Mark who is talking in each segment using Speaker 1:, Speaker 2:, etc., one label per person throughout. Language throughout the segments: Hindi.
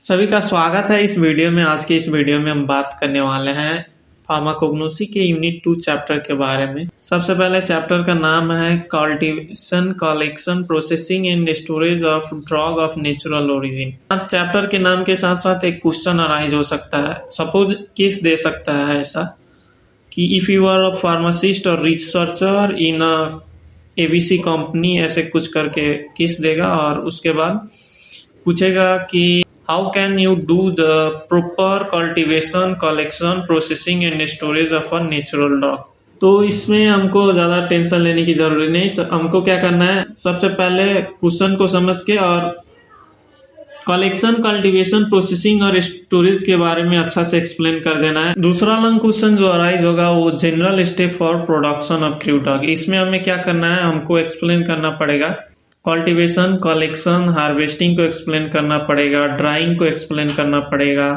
Speaker 1: सभी का स्वागत है इस वीडियो में। आज के इस वीडियो में हम बात करने वाले हैं फार्माकोग्नोसी के यूनिट 2 चैप्टर के बारे में। सबसे पहले चैप्टर का नाम है cultivation, collection, processing and storage of drug of natural origin. Chapter के नाम के साथ साथ एक क्वेश्चन अराइज हो सकता है। सपोज केस दे सकता है ऐसा कि if you are a pharmacist और researcher in a ABC company, ऐसे कुछ करके केस देगा और उसके बाद पूछेगा कि how can you do the proper cultivation, collection, processing and storage of a natural drug. तो इसमें हमको ज्यादा टेंशन लेने की जरूरत नहीं। हमको क्या करना है, सबसे पहले क्वेश्चन को समझ के और कलेक्शन, कल्टीवेशन, प्रोसेसिंग और स्टोरेज के बारे में अच्छा से एक्सप्लेन कर देना है। दूसरा लॉन्ग क्वेश्चन जो अराइज होगा वो general step for production of crude drug. इसमें हमें क्या करना है, हमको एक्सप्लेन करना पड़ेगा कल्टीवेशन, कलेक्शन, हार्वेस्टिंग को एक्सप्लेन करना पड़ेगा, ड्राइंग को एक्सप्लेन करना पड़ेगा,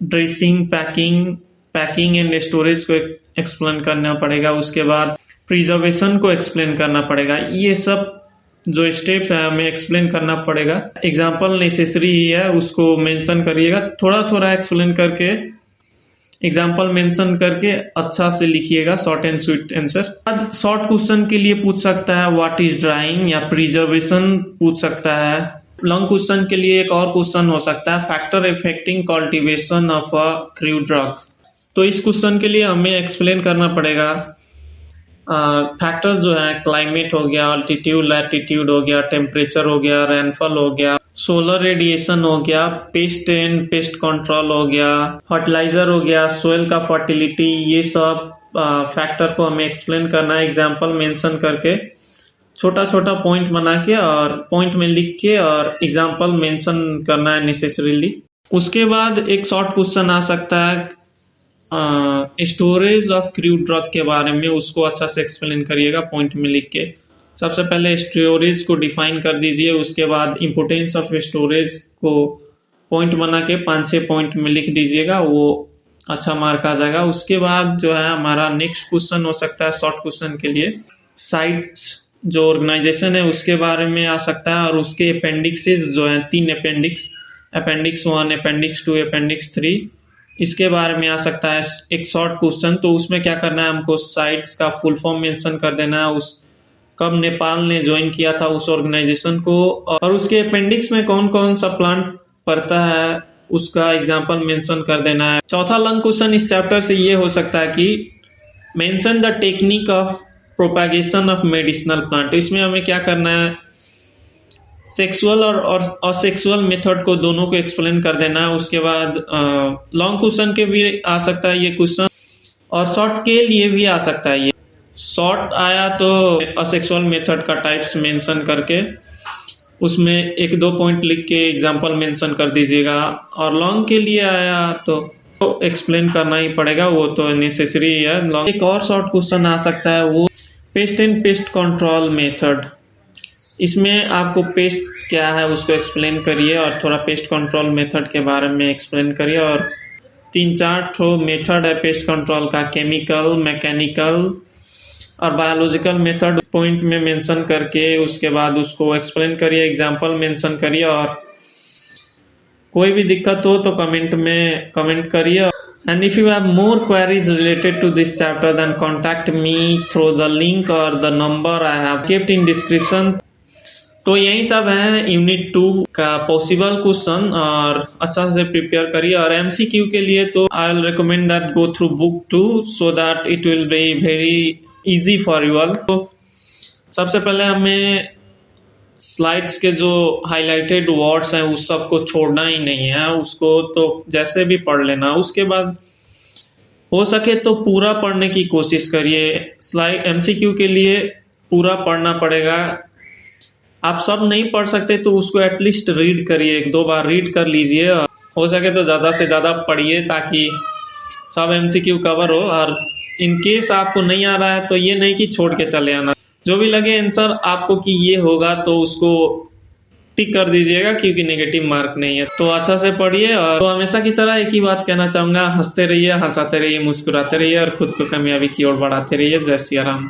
Speaker 1: ड्रेसिंग, पैकिंग एंड स्टोरेज को एक्सप्लेन करना पड़ेगा। उसके बाद प्रिजर्वेशन को एक्सप्लेन करना पड़ेगा। ये सब जो स्टेप्स है हमें एक्सप्लेन करना पड़ेगा। एग्जाम्पल नेसेसरी है, उसको मेंशन करिएगा। थोड़ा थोड़ा एक्सप्लेन करके, एग्जाम्पल मेंशन करके अच्छा से लिखिएगा, short and sweet answer. Short question के लिए पूछ सकता है व्हाट इज ड्राइंग या प्रिजर्वेशन पूछ सकता है। लॉन्ग क्वेश्चन के लिए एक और क्वेश्चन हो सकता है factor affecting cultivation of a crude drug. तो इस क्वेश्चन के लिए हमें एक्सप्लेन करना पड़ेगा फैक्टर्स जो है, क्लाइमेट हो गया, अल्टीट्यूड लैटिट्यूड हो गया, टेम्परेचर हो गया, रेनफॉल हो गया, सोलर रेडिएशन हो गया, पेस्ट एंड पेस्ट कंट्रोल हो गया, फर्टिलाइजर हो गया, सोयल का फर्टिलिटी। ये सब फैक्टर को हमें एक्सप्लेन करना है एग्जाम्पल मेंशन करके, छोटा छोटा पॉइंट बना के और पॉइंट में लिख के और एग्जाम्पल मेंशन करना है नेसेसरीली। उसके बाद एक शॉर्ट क्वेश्चन आ सकता है स्टोरेज ऑफ क्रूड ड्रग के बारे में, उसको अच्छा से एक्सप्लेन करिएगा पॉइंट में लिख के। सबसे पहले स्टोरेज को डिफाइन कर दीजिए, उसके बाद इंपोर्टेंस ऑफ स्टोरेज को पॉइंट बना के 5-6 पॉइंट में लिख दीजिएगा, वो अच्छा मार्क आ जाएगा। उसके बाद जो है हमारा नेक्स्ट क्वेश्चन हो सकता है शॉर्ट क्वेश्चन के लिए साइट्स जो ऑर्गेनाइजेशन है उसके बारे में आ सकता है और उसके अपेंडिक्सेस जो है 3 अपेंडिक्स, अपेंडिक्स 1, अपेंडिक्स 2, अपेंडिक्स 3, इसके बारे में आ सकता है एक शॉर्ट क्वेश्चन। तो उसमें क्या करना है, हमको साइट्स का फुल फॉर्म मेंशन कर देना है, उस कब नेपाल ने ज्वाइन किया था उस ऑर्गेनाइजेशन को, और उसके अपेंडिक्स में कौन कौन सा प्लांट पड़ता है उसका एग्जांपल मेंशन कर देना है। चौथा लॉन्ग क्वेश्चन इस चैप्टर से ये हो सकता है कि mention the technique of propagation of medicinal plant. इसमें हमें क्या करना है, सेक्सुअल और असेक्सुअल मेथड को दोनों को एक्सप्लेन कर देना है। उसके बाद लॉन्ग क्वेश्चन के भी आ सकता है ये क्वेश्चन और शॉर्ट के लिए भी आ सकता है। ये शॉर्ट आया तो असेक्सुअल मेथड का टाइप्स मेंशन करके उसमें 1-2 पॉइंट लिख के एग्जांपल मेंशन कर दीजिएगा, और लॉन्ग के लिए आया तो एक्सप्लेन करना ही पड़ेगा, वो तो नेसेसरी है। एक और शॉर्ट क्वेश्चन आ सकता है वो paste and pest control method. इसमें आपको पेस्ट क्या है उसको एक्सप्लेन करिए और थोड़ा पेस्ट कंट्रोल मेथड के बारे में एक्सप्लेन करिए। और 3-4 मेथड है पेस्ट कंट्रोल का, केमिकल, मैकेनिकल और बायोलॉजिकल मेथड, पॉइंट में मेंशन करके उसके बाद उसको एक्सप्लेन करिए, एग्जांपल मेंशन करिए। और कोई भी दिक्कत हो तो कमेंट में कमेंट करिए। And if you have more queries related to this chapter, then contact me through the link or the number I have kept in description. तो यही सब है यूनिट 2 का पॉसिबल क्वेश्चन, और अच्छा से प्रिपेयर करिए। और एमसीक्यू के लिए तो I will recommend that go through book 2 so that it will be very easy for you all. तो सबसे पहले हमें स्लाइड्स के जो हाईलाइटेड वर्ड्स हैं उस सब को छोड़ना ही नहीं है, उसको तो जैसे भी पढ़ लेना। उसके बाद हो सके तो पूरा पढ़ने की कोशिश करिए। स्लाइड एमसीक्यू के लिए पूरा पढ़ना पड़ेगा। आप सब नहीं पढ़ सकते तो उसको एटलीस्ट रीड करिए, 1-2 बार रीड कर लीजिए। हो सके तो ज़्यादा से ज़्यादा पढ़िए ताकि सब एमसीक्यू कवर हो। और इन केस आपको नहीं आ रहा है तो ये नहीं कि छोड़ के चले आना। जो भी लगे आंसर आपको कि ये होगा तो उसको टिक कर दीजिएगा, क्योंकि नेगेटिव मार्क नहीं है। तो अच्छा से पढ़िए। और तो हमेशा की तरह एक ही बात कहना चाहूँगा, हंसते रहिए, हंसाते रहिए, मुस्कुराते रहिए और खुद को कामयाबी की ओर बढ़ाते रहिए। जय सिया राम।